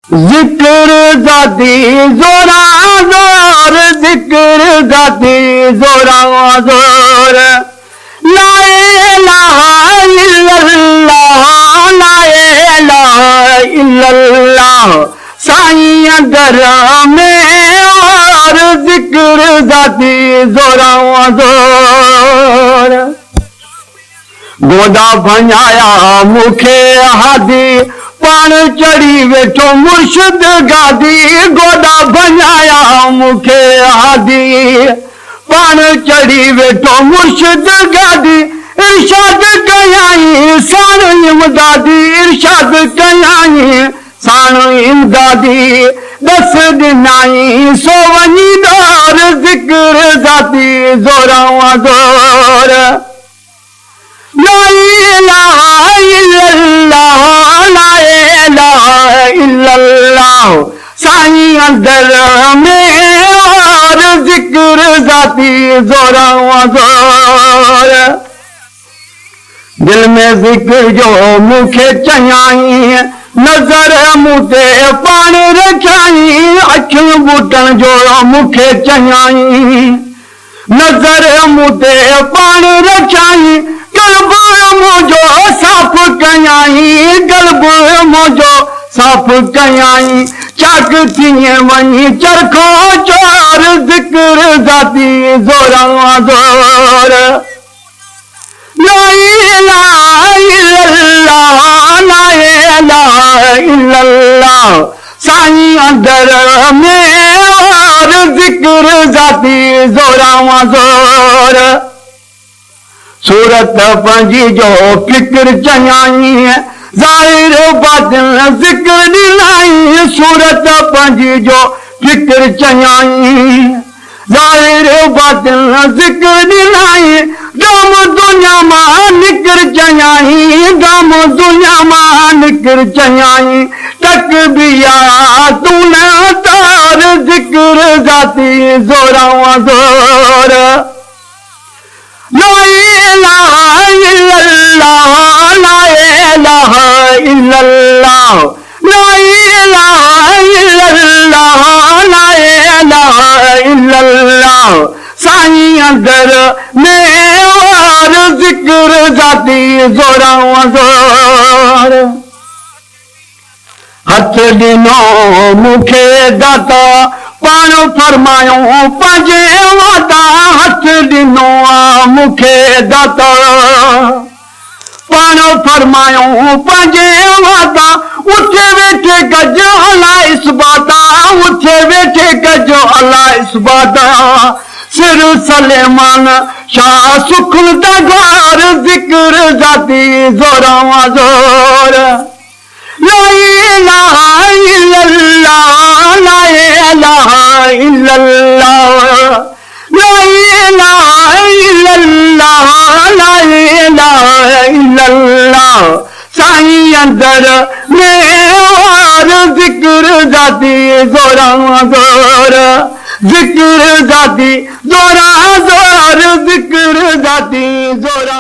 जिक्र जाती जोरा जोर, जिक्र जाती जोरा जोर, ला इलाहा इल्लल्लाह, ला इलाहा इल्लल्लाह, साईं दर में और जिक्र जाती जोरा जोर। गोदा भञाया मूंखे हादी, पाण चढ़ी वेठो मुर्शिद गादी, गोदा भञाया मूंखे हादी, पाण चढ़ी वेठो मुर्शिद गादी, इरशाद कयाई साण इमदादी, इरशाद कयाई साण इमदादी, दस ॾिनाई सो वञी दौर, ज़िक्र ज़ाती ज़ोरा ज़ोर। ला इलाहा इल्लल्लाह, ला इलाहा इल्लल्लाह, साईं दर में और ज़िक्र ज़ाती ज़ोरा ज़ोर। दिल में ज़िक्र जो मूंखे चयाई, नज़र मूं ते पाण रखाई, अखियूं ॿूटण जो मूंखे चयाई, नज़र मूं ते पाण रखाई, क़ल्ब मुंहिंजो साफ़ कयाई, क़ल्ब मुंहिंजो साफ़ कयाई, चाक थी वञी चरखो चोर, ज़िक्र ज़ाती ज़ोरा ज़ोर। ला इलाहा इल्लल्लाह, ला इलाहा इल्लल्लाह, साईं दर में और ज़िक्र ज़ाती ज़ोरा ज़ोर। सूरत पंहिंजी जो फिक्र चयाई, ज़ाहिर बातिन ज़िक्र ॾिनाई, सूरत पंहिंजी जो फिक्र चयाई, ज़ाहिर बातिन ज़िक्र ॾिनाई, गम दुनिया मां निकिर चयाई, गम दुनिया मां निकिर चयाई, तक बिया तूं न तार, ज़िक्र ज़ाती ज़ोरा ज़ोर। ला इलाहा इल्लल्लाह, ला इलाहा इल्लल्लाह, ला इलाहा इल्लल्लाह, ला इलाहा इल्लल्लाह, साईं दर में और ज़िक्र ज़ाती ज़ोरा ज़ोर। हथ ॾिनो मूंखे दाता, पाण फरमायो पंहिंजे वादा, हथ ॾिनो मूंखे दाता, पाण फरमायो पंहिंजे वादा, उथे वेठे कजो अला इस्बाता, उथे वेठे कजो अला इस्बाता, सिर सलेमान शाह सुखल दगार, ज़िक्र ज़ाती ज़ोरा ज़ोर। ला इलाहा इल्लल्लाह, ला इलाहा इल्लल्लाह, ला इलाहा इल्लल्लाह, ला इलाहा इल्लल्लाह, साईं दर में और ज़िक्र ज़ाती ज़ोरा ज़ोर, ज़िक्र ज़ाती ज़ोरा ज़ोर, ज़िक्र ज़ाती ज़ोरा